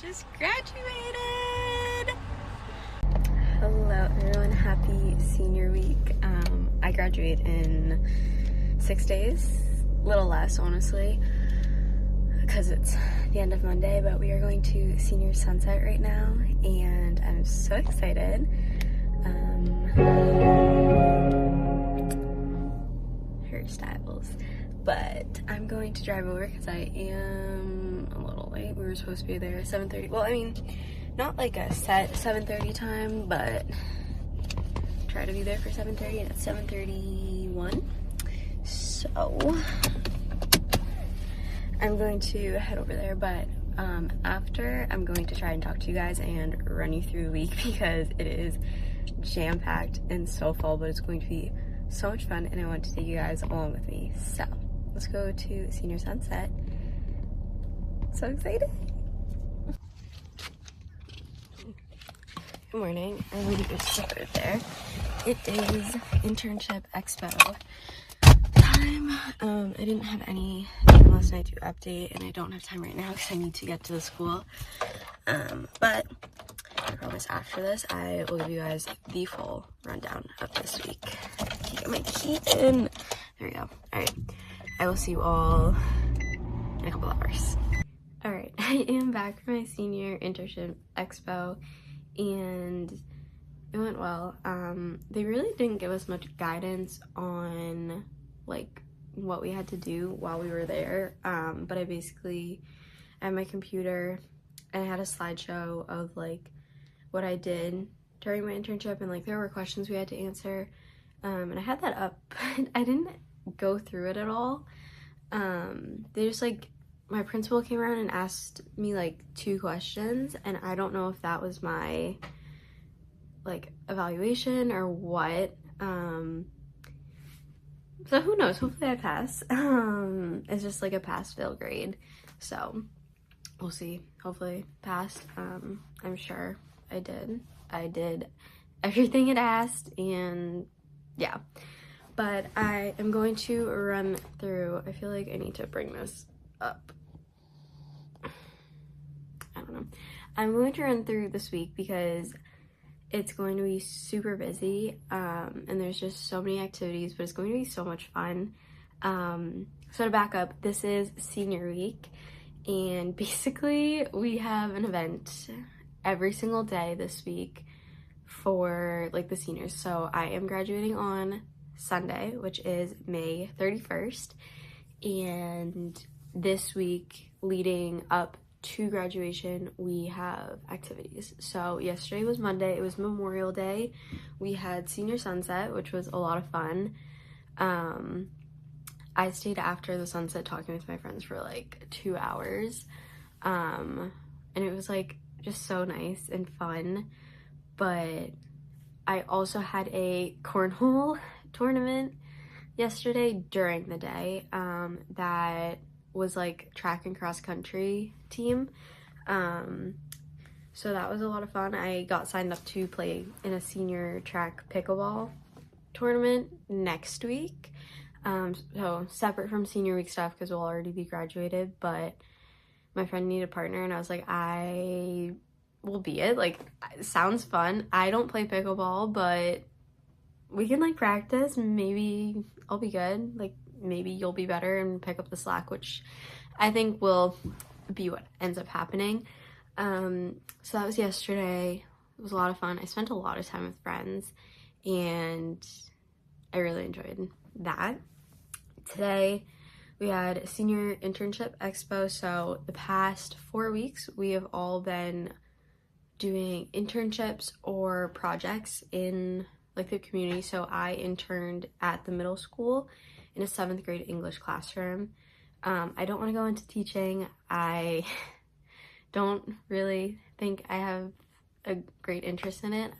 just graduated. Hello everyone, happy senior week. I graduate in 6 days, a little less honestly, because it's the end of Monday, but we are going to senior sunset right now, and I'm so excited. Hairstyles. But I'm going to drive over because I am a little late. We were supposed to be there at 7:30. Well, I mean, not like a set 7:30 time, but try to be there for 7:30, and it's 7:31. So I'm going to head over there, but after, I'm going to try and talk to you guys and run you through the week because it is jam-packed and so full, but it's going to be so much fun, and I want to take you guys along with me. So let's go to senior sunset. So excited. Good morning. I'm going to get started there. It is internship expo time. I didn't have any time last night to update, and I don't have time right now because I need to get to the school. But I promise after this, I will give you guys the full rundown of this week. Get my key in. There we go. All right. I will see you all in a couple hours. All right. I am back from my senior internship expo, and it went well. They really didn't give us much guidance on like what we had to do while we were there, but I had my computer and I had a slideshow of like what I did during my internship, and like there were questions we had to answer, and I had that up, but I didn't go through it at all. They just like, my principal came around and asked me like 2 questions, and I don't know if that was my like evaluation or what. So who knows, hopefully I pass. It's just like a pass-fail grade, so we'll see. Hopefully passed. I'm sure I did everything it asked, and yeah. But I am going to run through, I feel like I need to bring this up. I don't know. I'm going to run through this week because it's going to be super busy, and there's just so many activities, but it's going to be so much fun. So to back up, this is senior week, and basically we have an event every single day this week for like the seniors. So I am graduating on Sunday, which is May 31st, and this week leading up to graduation we have activities. So yesterday was Monday, it was Memorial Day. We had senior sunset, which was a lot of fun. I stayed after the sunset talking with my friends for like 2 hours, and it was like just so nice and fun. But I also had a cornhole tournament yesterday during the day, that was like track and cross country team, so that was a lot of fun. I got signed up to play in a senior track pickleball tournament next week, so separate from senior week stuff because we'll already be graduated, but my friend needed a partner, and I was like, I will be it. Like, it sounds fun. I don't play pickleball, but we can like practice. Maybe I'll be good. Like, maybe you'll be better and pick up the slack, which I think will be what ends up happening. So that was yesterday. It was a lot of fun. I spent a lot of time with friends, and I really enjoyed that. Today we had a senior internship expo. So the past 4 weeks we have all been doing internships or projects in like the community. So I interned at the middle school in a 7th grade English classroom. I don't want to go into teaching. I don't really think I have a great interest in it.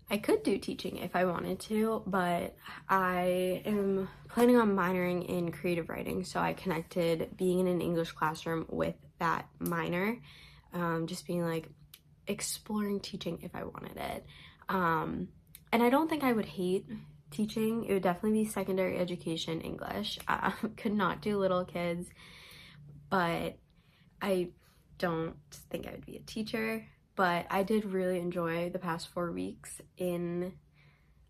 I could do teaching if I wanted to, but I am planning on minoring in creative writing, so I connected being in an English classroom with that minor, just being like exploring teaching if I wanted it. And I don't think I would hate teaching. It would definitely be secondary education English. Could not do little kids, but I don't think I would be a teacher, but I did really enjoy the past 4 weeks in,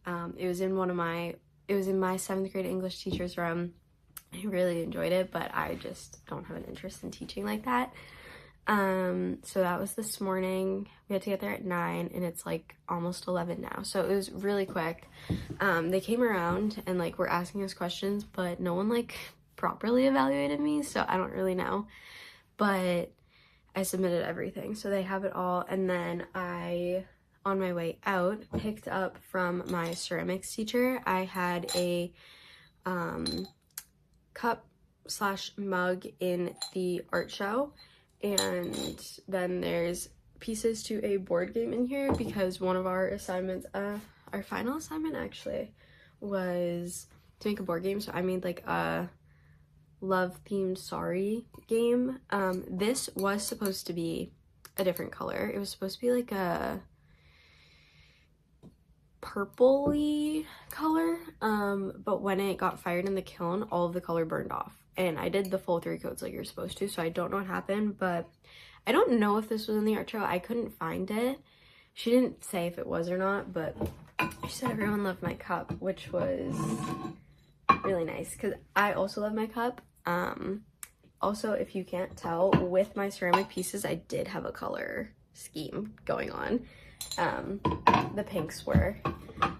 it was in my 7th grade English teacher's room. I really enjoyed it, but I just don't have an interest in teaching like that. So that was this morning. We had to get there at 9 and it's like almost 11 now. So it was really quick. They came around and like were asking us questions, but no one like properly evaluated me. So I don't really know, but I submitted everything. So they have it all. And then I, on my way out, picked up from my ceramics teacher. I had a, cup / mug in the art show, and then there's pieces to a board game in here because one of our assignments, our final assignment actually, was to make a board game. So I made like a love themed sorry game. This was supposed to be a different color. It was supposed to be like a purpley color, but when it got fired in the kiln, all of the color burned off, and I did the full 3 coats like you're supposed to, so I don't know what happened, but I don't know if this was in the art show. I couldn't find it. She didn't say if it was or not, but she said everyone loved my cup, which was really nice because I also love my cup. Also, if you can't tell, with my ceramic pieces I did have a color scheme going on. The pinks were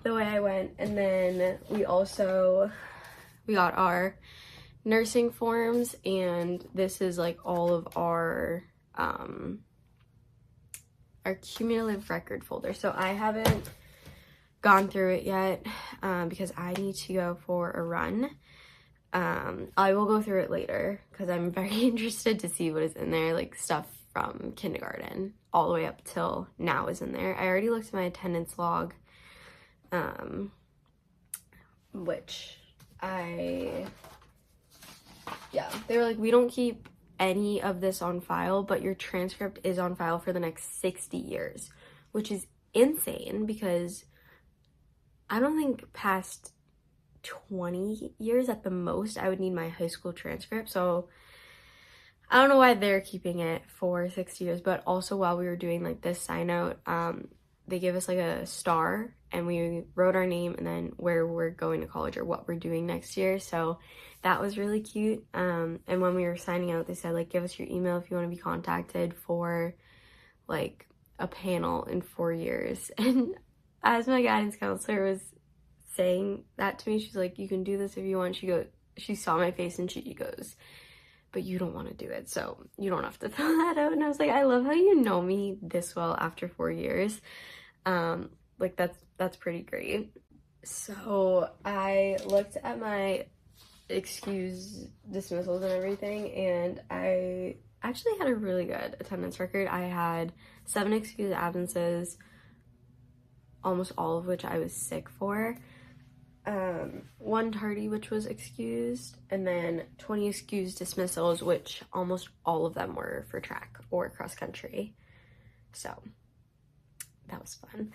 the way I went, and then we got our nursing forms, and this is like all of our cumulative record folder. So I haven't gone through it yet because I need to go for a run. I will go through it later because I'm very interested to see what is in there, like stuff from kindergarten all the way up till now is in there. I already looked at my attendance log, which they were like, we don't keep any of this on file, but your transcript is on file for the next 60 years, which is insane because I don't think past 20 years at the most I would need my high school transcript. So I don't know why they're keeping it for 60 years, but also while we were doing like this sign out, they gave us like a star and we wrote our name and then where we're going to college or what we're doing next year. So that was really cute. And when we were signing out, they said like, give us your email if you want to be contacted for like a panel in 4 years. And as my guidance counselor was saying that to me, she's like, you can do this if you want. She saw my face and she goes, but you don't want to do it, so you don't have to fill that out. And I was like, I love how you know me this well after 4 years. Like that's pretty great. So I looked at my excuse dismissals and everything, and I actually had a really good attendance record. I had 7 excused absences, almost all of which I was sick for. 1 tardy, which was excused, and then 20 excused dismissals, which almost all of them were for track or cross country. So that was fun.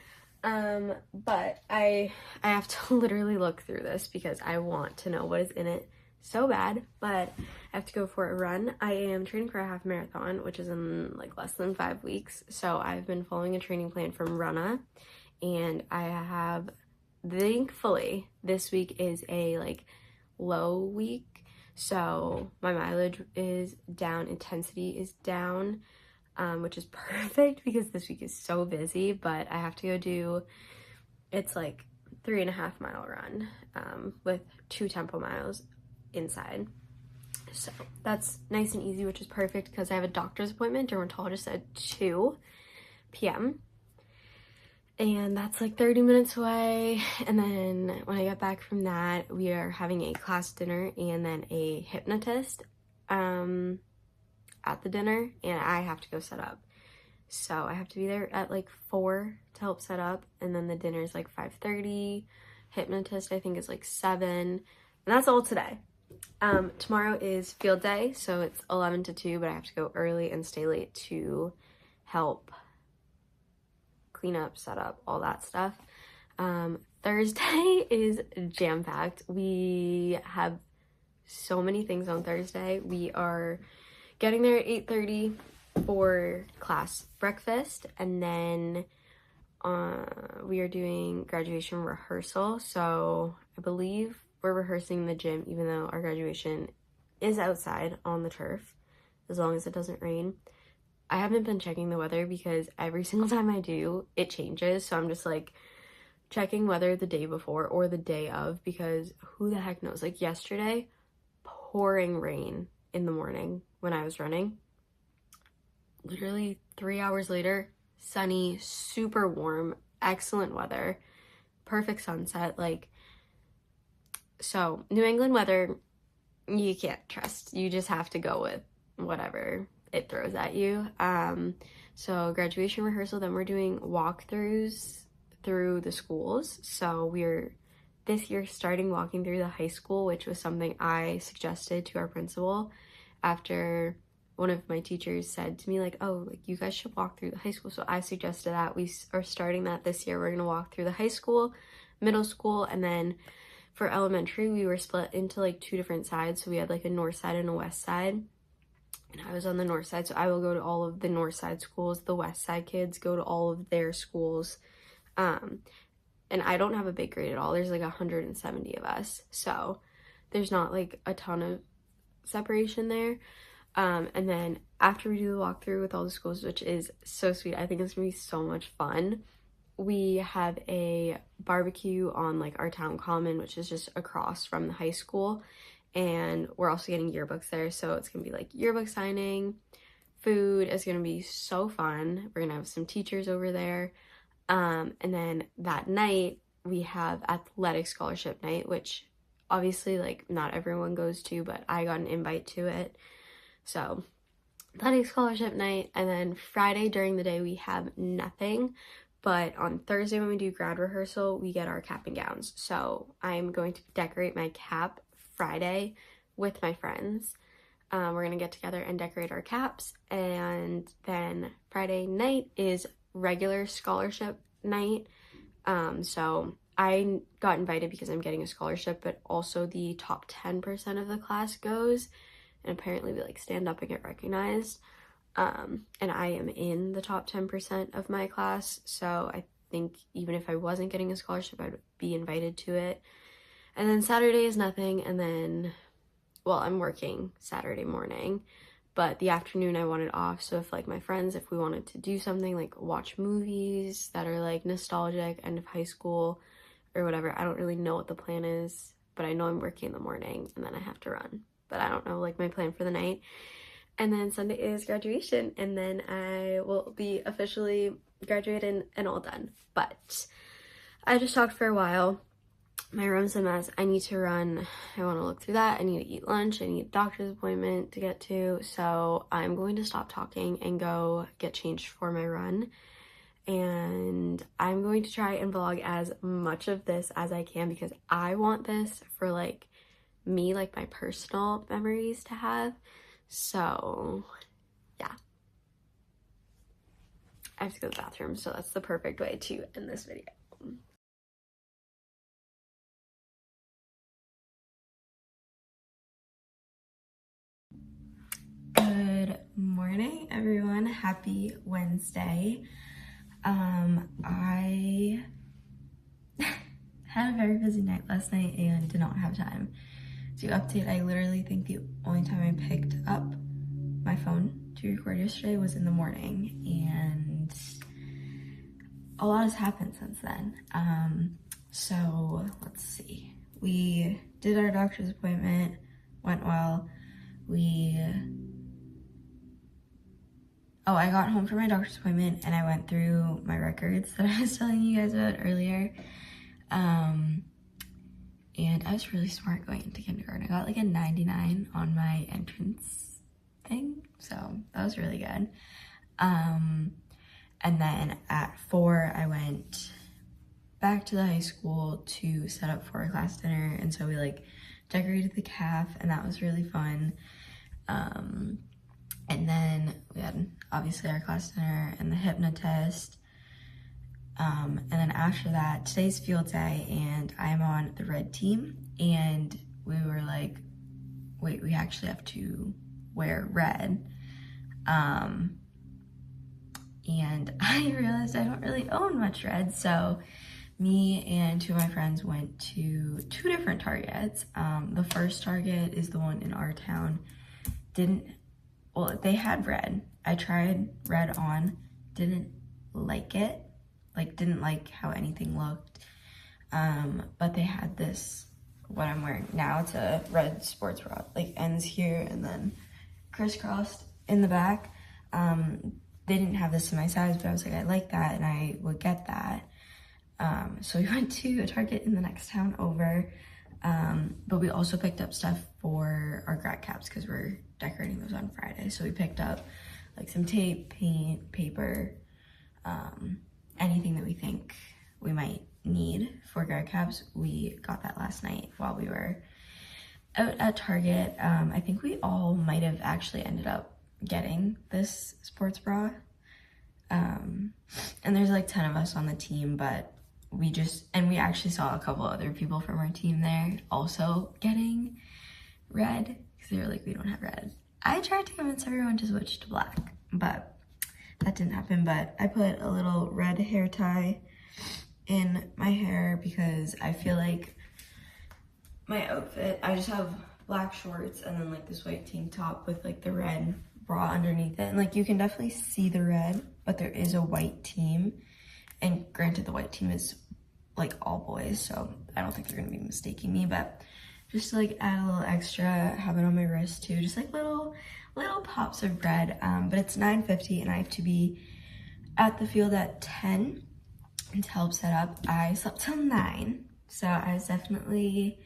But I have to literally look through this because I want to know what is in it so bad, but I have to go for a run. I am training for a half marathon, which is in like less than 5 weeks. So I've been following a training plan from Runna, and I have, thankfully, this week is a like low week. So my mileage is down, intensity is down, which is perfect because this week is so busy, but I have to go do, it's like 3.5 mile run, with 2 tempo miles inside. So that's nice and easy, which is perfect because I have a doctor's appointment, dermatologist at 2 p.m. and that's like 30 minutes away. And then when I get back from that, we are having a class dinner and then a hypnotist at the dinner, and I have to go set up. So I have to be there at like 4 to help set up, and then the dinner is like 5:30. Hypnotist I think is like 7, and that's all today. Tomorrow is field day, so it's 11 to 2, but I have to go early and stay late to help clean up, set up, all that stuff. Thursday is jam-packed. We have so many things on Thursday. We are getting there at 8:30. for class breakfast, and then we are doing graduation rehearsal. So I believe we're rehearsing in the gym, even though our graduation is outside on the turf, as long as it doesn't rain. I haven't been checking the weather because every single time I do, it changes. So I'm just like checking weather the day before or the day of, because who the heck knows? Like yesterday, pouring rain in the morning when I was running. Literally 3 hours later, sunny, super warm, excellent weather, perfect sunset. Like, so New England weather, you can't trust. You just have to go with whatever it throws at you. So graduation rehearsal, then we're doing walkthroughs through the schools. So we're this year starting walking through the high school, which was something I suggested to our principal after one of my teachers said to me, like, oh, like you guys should walk through the high school. So I suggested that. We are starting that this year. We're going to walk through the high school, middle school, and then for elementary, we were split into like 2 different sides. So we had like a north side and a west side. And I was on the north side, so I will go to all of the north side schools. The west side kids go to all of their schools. And I don't have a big grade at all. There's like 170 of us. So there's not like a ton of separation there. And then after we do the walkthrough with all the schools, which is so sweet, I think it's gonna be so much fun. We have a barbecue on like our town common, which is just across from the high school. And we're also getting yearbooks there. So it's gonna be like yearbook signing, food is gonna be so fun. We're gonna have some teachers over there. And then that night we have athletic scholarship night, which obviously like not everyone goes to, but I got an invite to it. So athletic scholarship night, and then Friday during the day we have nothing, but on Thursday when we do grad rehearsal, we get our cap and gowns. So I'm going to decorate my cap Friday with my friends. We're gonna get together and decorate our caps, and then Friday night is regular scholarship night. So I got invited because I'm getting a scholarship, but also the top 10% of the class goes, and apparently we like stand up and get recognized. And I am in the top 10% of my class, so I think even if I wasn't getting a scholarship, I'd be invited to it. And then Saturday is nothing, and then, well, I'm working Saturday morning, but the afternoon I wanted off. So if like my friends, if we wanted to do something like watch movies that are like nostalgic, end of high school or whatever, I don't really know what the plan is, but I know I'm working in the morning and then I have to run, but I don't know like my plan for the night. And then Sunday is graduation, and then I will be officially graduated and all done. But I just talked for a while. My room's a mess. I need to run. I want to look through that. I need to eat lunch. I need a doctor's appointment to get to. So I'm going to stop talking and go get changed for my run. And I'm going to try and vlog as much of this as I can, because I want this for like me, like my personal memories to have. So yeah, I have to go to the bathroom, so that's the perfect way to end this video. Good morning, everyone. Happy Wednesday. I had a very busy night last night and did not have time to update. I literally think the only time I picked up my phone to record yesterday was in the morning, and a lot has happened since then. So let's see. We did our doctor's appointment, went well. I got home from my doctor's appointment and I went through my records that I was telling you guys about earlier. And I was really smart going into kindergarten. I got like a 99 on my entrance thing, so that was really good. And then at 4, I went back to the high school to set up for a class dinner, and so we like decorated the calf, and that was really fun. And then we had obviously our class dinner and the hypnotist. And then after that, today's field day, and I'm on the red team, and we were like, wait, we actually have to wear red. and I realized I don't really own much red, so me and two of my friends went to two different Targets. The first Target is the one in our town. They had red. I tried red on, didn't like it, like didn't like how anything looked. But they had this, what I'm wearing now, it's a red sports bra, like ends here and then crisscrossed in the back. They didn't have this in my size, but I was like, I like that and I would get that. So we went to a Target in the next town over, but we also picked up stuff for our grad caps because we're decorating those on Friday. So we picked up like some tape, paint, paper, anything that we think we might need for grad caps. We got that last night while we were out at Target. I think we all might have actually ended up getting this sports bra. And there's like 10 of us on the team, but we actually saw a couple other people from our team there also getting red because they were like, we don't have red. I tried to convince everyone to switch to black, but that didn't happen. But I put a little red hair tie in my hair because I feel like my outfit, I just have black shorts and then like this white tank top with like the red bra underneath it. And like you can definitely see the red, but there is a white team. And granted, the white team is like all boys, so I don't think they're gonna be mistaking me, but just to like add a little extra, have it on my wrist too, just like little pops of red. But it's 9:50 and I have to be at the field at 10 and to help set up. I slept till 9, so I was definitely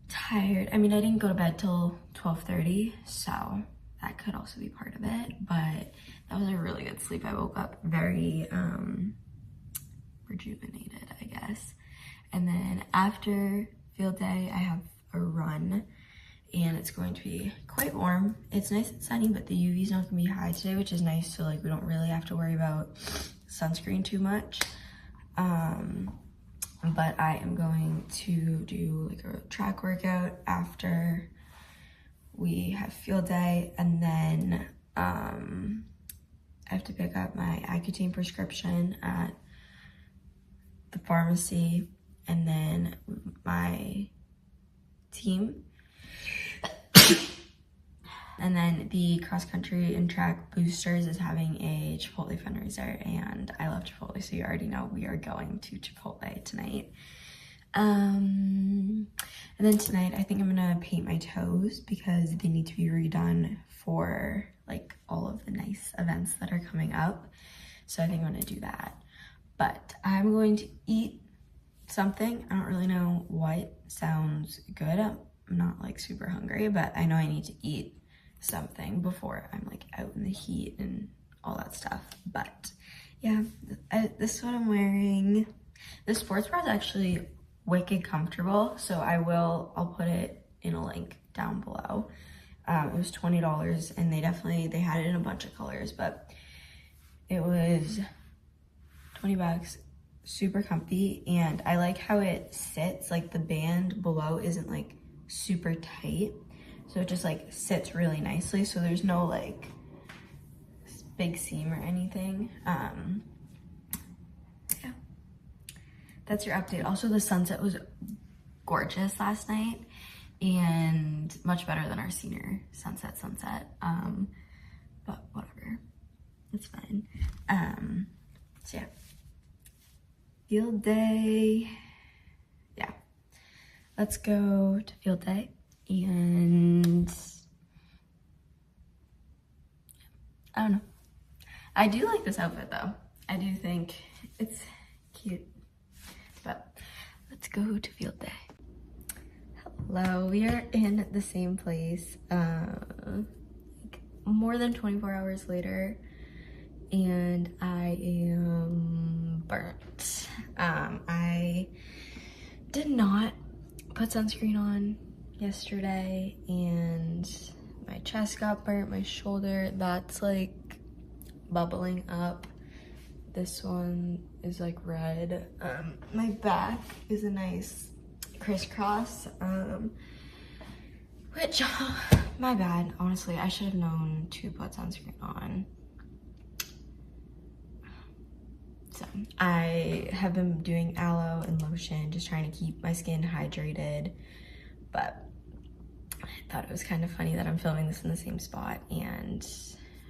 tired. I mean, I didn't go to bed till 12:30, so that could also be part of it, but that was a really good sleep. I woke up very rejuvenated, I guess. And then after field day, I have a run and it's going to be quite warm. It's nice and sunny, but the UV is not gonna be high today, which is nice. So like we don't really have to worry about sunscreen too much. But I am going to do like a track workout after we have field day, and then I have to pick up my Accutane prescription at the pharmacy, and then my team. And then the cross country and track boosters is having a Chipotle fundraiser, and I love Chipotle, so you already know we are going to Chipotle tonight. And then tonight I think I'm gonna paint my toes because they need to be redone for like all of the nice events that are coming up. So I think I'm gonna do that. But I'm going to eat something. I don't really know what sounds good. I'm not like super hungry, but I know I need to eat something before I'm like out in the heat and all that stuff. But yeah, this is what I'm wearing. The sports bra is actually wicked comfortable, so I'll put it in a link down below. It was $20 and they had it in a bunch of colors, but it was 20 bucks, super comfy. And I like how it sits, like the band below isn't like super tight, so it just like sits really nicely, so there's no like big seam or anything. Yeah, that's your update. Also, the sunset was gorgeous last night and much better than our senior sunset. But whatever, it's fine. So yeah, field day. Yeah, let's go to field day. And I don't know. I do like this outfit though. I do think it's cute. But let's go to field day. Hello, we are in the same place like more than 24 hours later, and I am burnt. I did not put sunscreen on yesterday and my chest got burnt, my shoulder, that's like bubbling up. This one is like red. My back is a nice crisscross, which, my bad, honestly, I should have known to put sunscreen on. I have been doing aloe and lotion, just trying to keep my skin hydrated, but I thought it was kind of funny that I'm filming this in the same spot and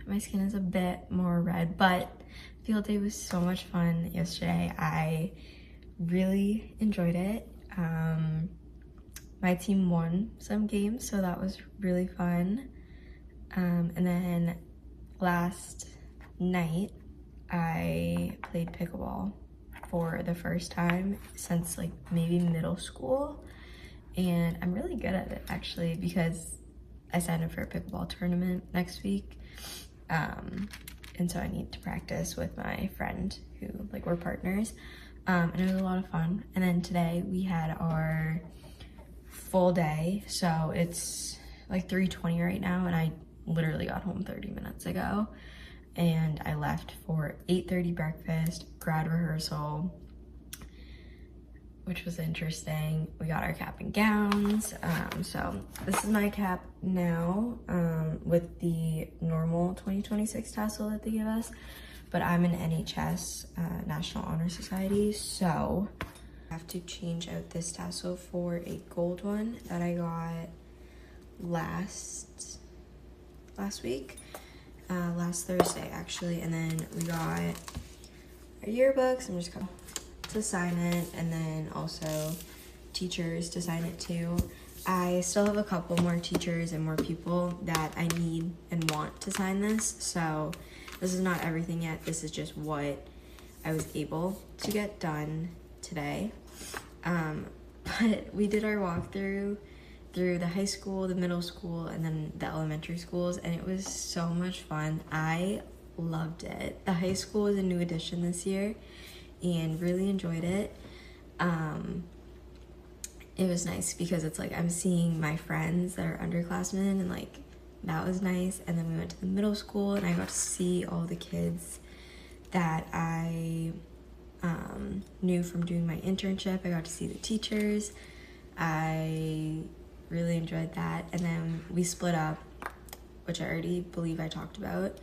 my skin is a bit more red, but field day was so much fun yesterday. I really enjoyed it. My team won some games, so that was really fun. And then last night, I played pickleball for the first time since like maybe middle school. And I'm really good at it actually because I signed up for a pickleball tournament next week. And so I need to practice with my friend who like we're partners. And it was a lot of fun. And then today we had our full day. So it's like 3:20 right now and I literally got home 30 minutes ago. And I left for 8:30 breakfast, grad rehearsal, which was interesting. We got our cap and gowns. So this is my cap now with the normal 2026 tassel that they give us, but I'm an NHS, National Honor Society, so I have to change out this tassel for a gold one that I got last week, last Thursday actually, and then we got our yearbooks. I'm just gonna to sign it, and then also teachers to sign it too. I still have a couple more teachers and more people that I need and want to sign this, so this is not everything yet. This is just what I was able to get done today. But we did our walkthrough through the high school, the middle school, and then the elementary schools, and it was so much fun. I loved it. The high school was a new addition this year and really enjoyed it. It was nice because it's like I'm seeing my friends that are underclassmen, and like that was nice. And then we went to the middle school and I got to see all the kids that I knew from doing my internship. I got to see the teachers. I really enjoyed that. And then we split up, which I already believe I talked about.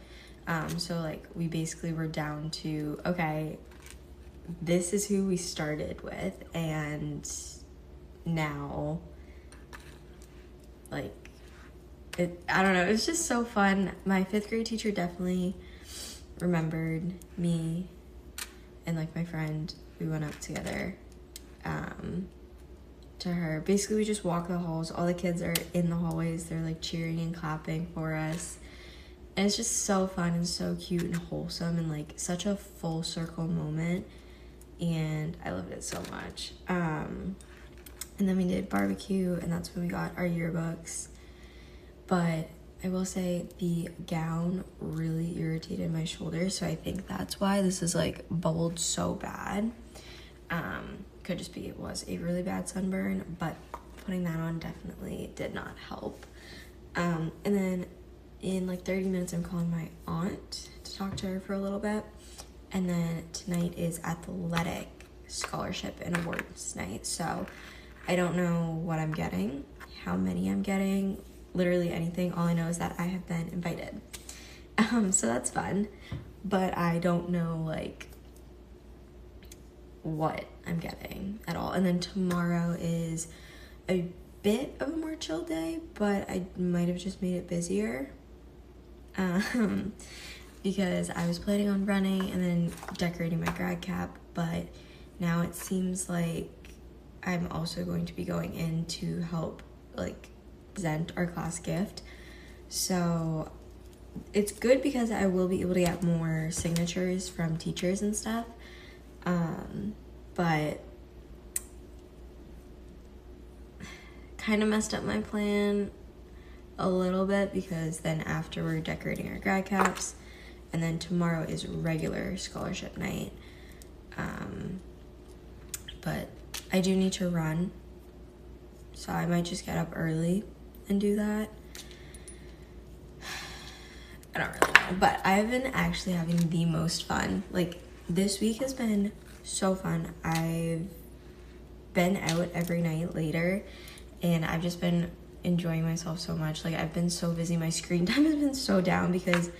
So like we basically were down to, okay, this is who we started with, and now like I don't know, it was just so fun. My 5th grade teacher definitely remembered me and like my friend. We went up together to her. Basically we just walk the halls. All the kids are in the hallways, they're like cheering and clapping for us, and it's just so fun and so cute and wholesome and like such a full circle moment, and I loved it so much. And then we did barbecue, and that's when we got our yearbooks. But I will say the gown really irritated my shoulder, so I think that's why this is like bubbled so bad. Could just be it was a really bad sunburn, but putting that on definitely did not help. And then in like 30 minutes I'm calling my aunt to talk to her for a little bit. And then tonight is athletic scholarship and awards night, so I don't know what I'm getting, how many I'm getting, literally anything. All I know is that I have been invited. So that's fun, but I don't know like what I'm getting at all. And then tomorrow is a bit of a more chill day, but I might have just made it busier because I was planning on running and then decorating my grad cap, but now it seems like I'm also going to be going in to help like present our class gift. So it's good because I will be able to get more signatures from teachers and stuff. But kind of messed up my plan a little bit because then after we're decorating our grad caps, and then tomorrow is regular scholarship night. But I do need to run, so I might just get up early and do that. I don't really know, but I've been actually having the most fun. Like this week has been so fun. I've been out every night later, and I've just been enjoying myself so much. Like I've been so busy. My screen time has been so down because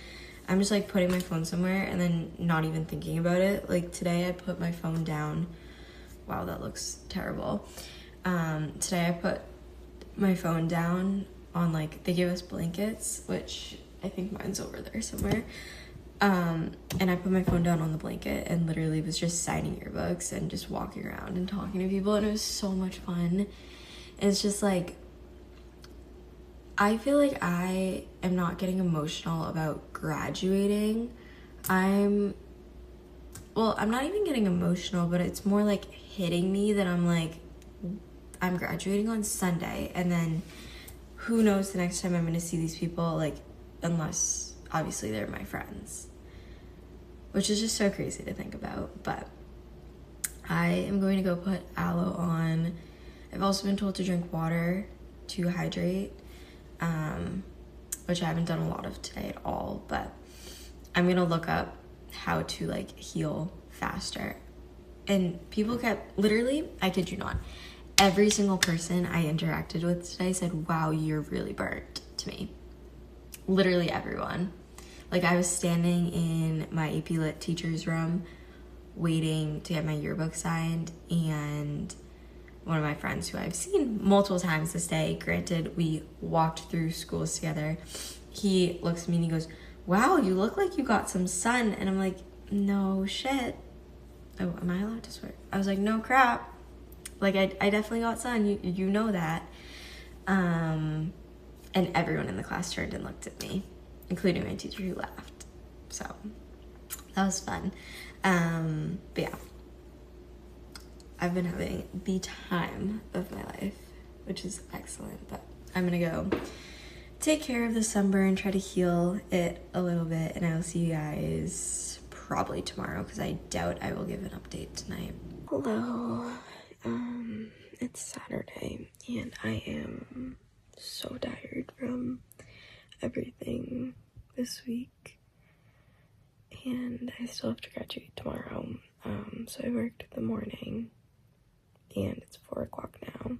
I'm just like putting my phone somewhere and then not even thinking about it. Like today I put my phone down. Wow, that looks terrible. Today I put my phone down on, like, they give us blankets, which I think mine's over there somewhere. And I put my phone down on the blanket and literally was just signing yearbooks and just walking around and talking to people, and it was so much fun. It's just like, I feel like I am not getting emotional about graduating. I'm not even getting emotional, but it's more like hitting me that I'm like, I'm graduating on Sunday, and then who knows the next time I'm going to see these people, like, unless obviously they're my friends, which is just so crazy to think about. But I am going to go put aloe on. I've also been told to drink water to hydrate, which I haven't done a lot of today at all, but I'm going to look up how to, like, heal faster. And people kept, literally, I kid you not, every single person I interacted with today said, wow, you're really burnt, to me. Literally everyone. Like, I was standing in my AP Lit teacher's room waiting to get my yearbook signed, and one of my friends who I've seen multiple times this day, granted, we walked through schools together, he looks at me and he goes, wow, you look like you got some sun. And I'm like, no shit. Oh, am I allowed to swear? I was like, no crap. Like, I definitely got sun. You know that. And everyone in the class turned and looked at me, including my teacher who laughed. So that was fun. But yeah, I've been having the time of my life, which is excellent. But I'm gonna go take care of the sunburn, try to heal it a little bit, and I will see you guys probably tomorrow, because I doubt I will give an update tonight. Hello. It's Saturday, and I am so tired from everything this week, and I still have to graduate tomorrow. So I worked the morning, and it's 4 o'clock now.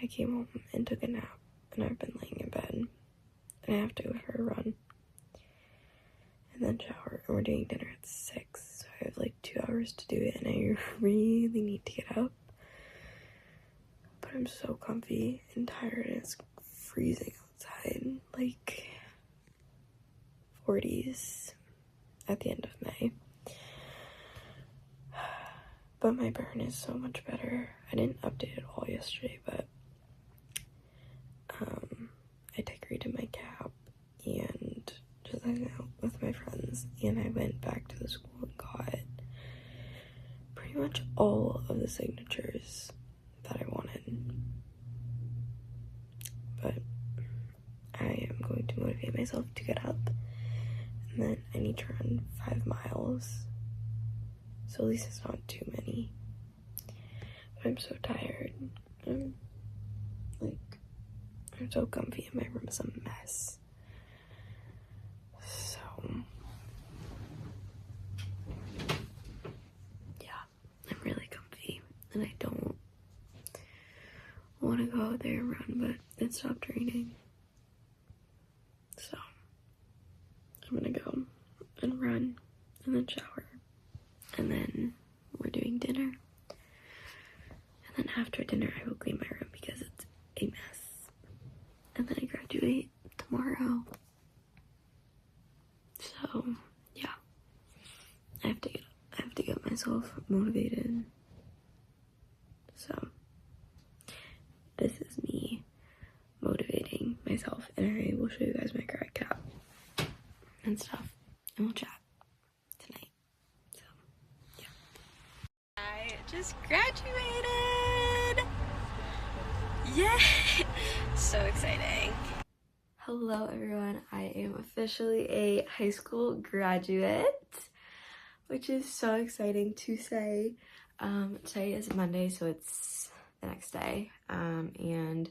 I came home and took a nap, and I've been laying in bed, and I have to go for a run, and then shower, and we're doing dinner at 6, so I have like 2 hours to do it, and I really need to get up. But I'm so comfy and tired, and it's freezing outside, like 40s at the end of May. But my burn is so much better. I didn't update it all yesterday, but I decorated my cap and just hung out with my friends, and I went back to the school and got pretty much all of the signatures that I wanted. But I am going to motivate myself to get up, and then I need to run 5 miles, so at least it's not too many. But I'm so tired. I'm so comfy, and my room is a mess. So yeah, I'm really comfy, and I don't want to go out there and run, but it stopped raining. So I'm gonna go and run and then shower, and then we're doing dinner, and then after dinner I will clean my room because it's a mess, and then I graduate tomorrow. So yeah, I have to get myself motivated. So this is me motivating myself, and I will show you guys my grad cap and stuff, and we'll chat tonight. So yeah, I just graduated. Yay! So exciting. Hello everyone, I am officially a high school graduate, which is so exciting to say. Today is Monday, so it's the next day, and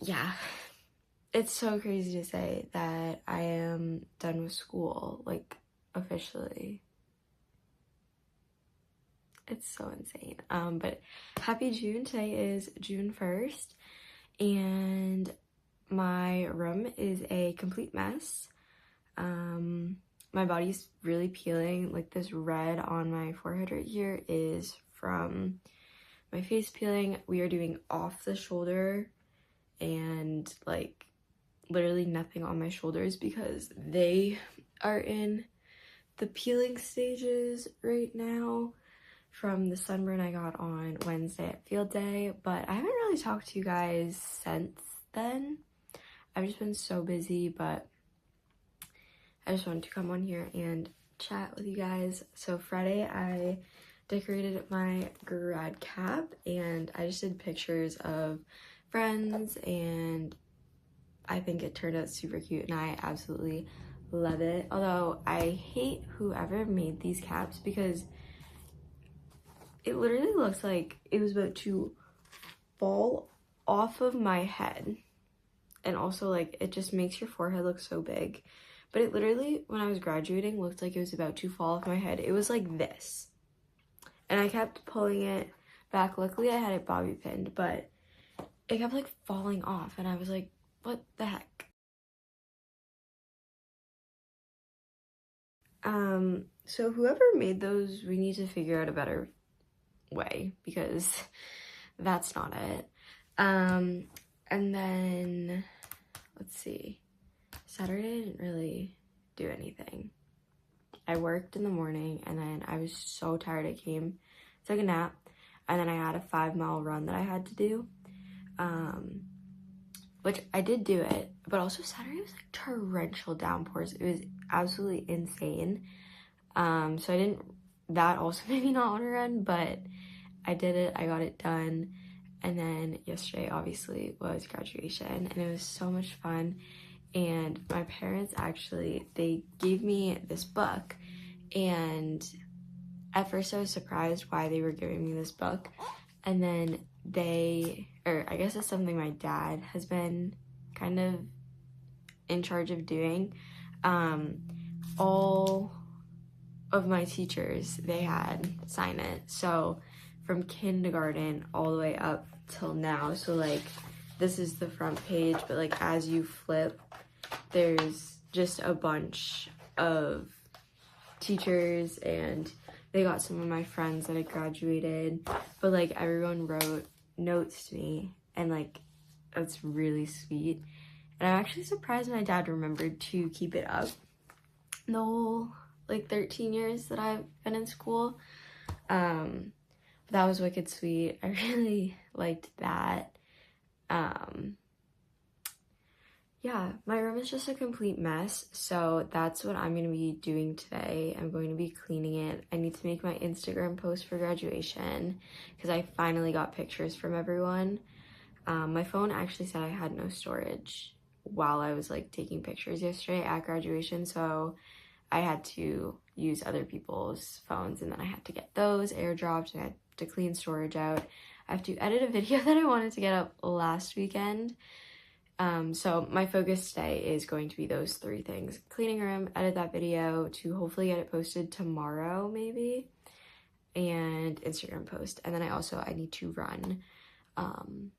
yeah, it's so crazy to say that I am done with school, like, officially. It's so insane. But happy June. Today is June 1st, and my room is a complete mess. My body's really peeling. Like this red on my forehead right here is from my face peeling. We are doing off the shoulder and like literally nothing on my shoulders because they are in the peeling stages right now from the sunburn I got on Wednesday at field day. But I haven't really talked to you guys since then. I've just been so busy, but I just wanted to come on here and chat with you guys. So Friday I decorated my grad cap and I just did pictures of friends and I think it turned out super cute and I absolutely love it. Although I hate whoever made these caps because it literally looks like it was about to fall off of my head. And also like it just makes your forehead look so big. But it literally, when I was graduating, looked like it was about to fall off my head. It was like this. And I kept pulling it back. Luckily, I had it bobby pinned, but it kept like falling off. And I was like, what the heck? So whoever made those, we need to figure out a better way because that's not it. And then, let's see. Saturday I didn't really do anything. I worked in the morning and then I was so tired. I came, took a nap, and then I had a 5-mile run that I had to do, which I did do it, but also Saturday was like torrential downpours. It was absolutely insane. So I didn't, that also made me not want to run, but I did it, I got it done. And then yesterday obviously was graduation and it was so much fun. And my parents actually, they gave me this book, and at first I was surprised why they were giving me this book. And then I guess it's something my dad has been kind of in charge of doing. All of my teachers, they had sign it. So from kindergarten all the way up till now. So like this is the front page, but like as you flip, there's just a bunch of teachers and they got some of my friends that had graduated, but like everyone wrote notes to me and like that's really sweet. And I'm actually surprised my dad remembered to keep it up the whole like 13 years that I've been in school. That was wicked sweet. I really liked that. Yeah, my room is just a complete mess, so that's what I'm going to be doing today. I'm going to be cleaning it. I need to make my Instagram post for graduation because I finally got pictures from everyone. My phone actually said I had no storage while I was like taking pictures yesterday at graduation, so I had to use other people's phones and then I had to get those airdropped and I had to clean storage out. I have to edit a video that I wanted to get up last weekend. So my focus today is going to be those 3 things: cleaning a room, edit that video to hopefully get it posted tomorrow maybe, and Instagram post. And then I need to run, and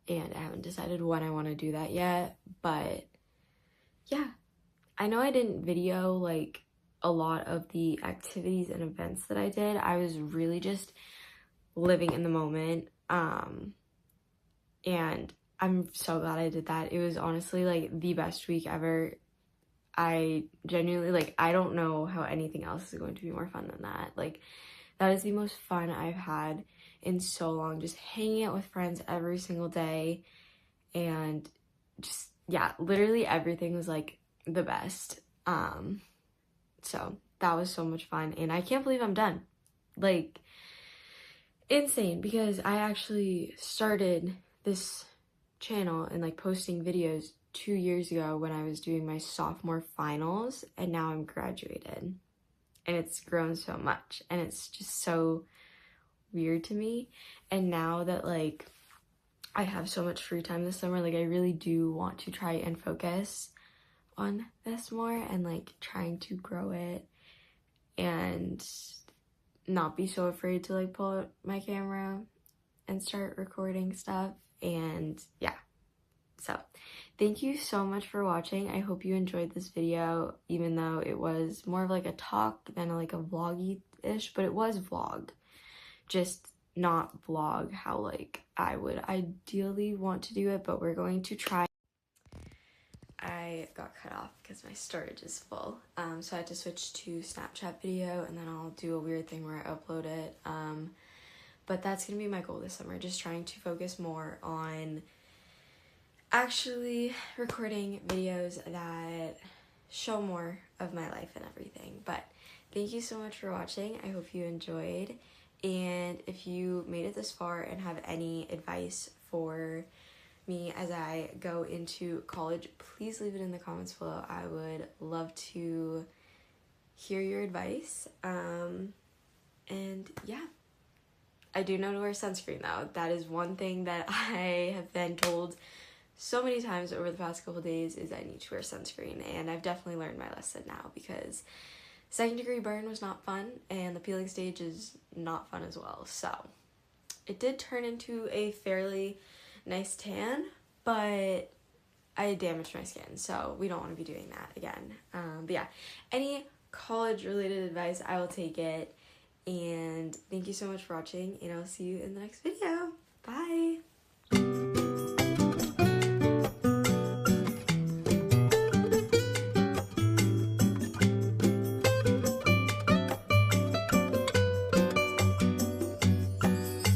I haven't decided when I want to do that yet, but yeah, I know I didn't video like a lot of the activities and events that I did. I was really just living in the moment, and I'm so glad I did that. It was honestly like the best week ever. I genuinely, like, I don't know how anything else is going to be more fun than that. Like, that is the most fun I've had in so long, just hanging out with friends every single day. And just, yeah, literally everything was like the best. So that was so much fun. And I can't believe I'm done. Like, insane, because I actually started this channel and like posting videos 2 years ago when I was doing my sophomore finals, and now I'm graduated and it's grown so much and it's just so weird to me. And now that like I have so much free time this summer, like I really do want to try and focus on this more and like trying to grow it and not be so afraid to like pull out my camera and start recording stuff. And yeah, So thank you so much for watching. I hope you enjoyed this video, even though it was more of like a talk than like a vloggy-ish, but it was vlog, just not vlog how like I would ideally want to do it, but we're going to try. I got cut off because my storage is full, so I had to switch to Snapchat video, and then I'll do a weird thing where I upload it, but that's gonna be my goal this summer, just trying to focus more on actually recording videos that show more of my life and everything. But thank you so much for watching. I hope you enjoyed, and if you made it this far and have any advice for me as I go into college, please leave it in the comments below. I would love to hear your advice. And yeah, I do know to wear sunscreen though. That is one thing that I have been told so many times over the past couple days, is I need to wear sunscreen, and I've definitely learned my lesson now, because 2nd degree burn was not fun, and the peeling stage is not fun as well. So it did turn into a fairly nice tan, but I damaged my skin, so we don't want to be doing that again. But yeah, any college related advice, I will take it. And thank you so much for watching, and I'll see you in the next video.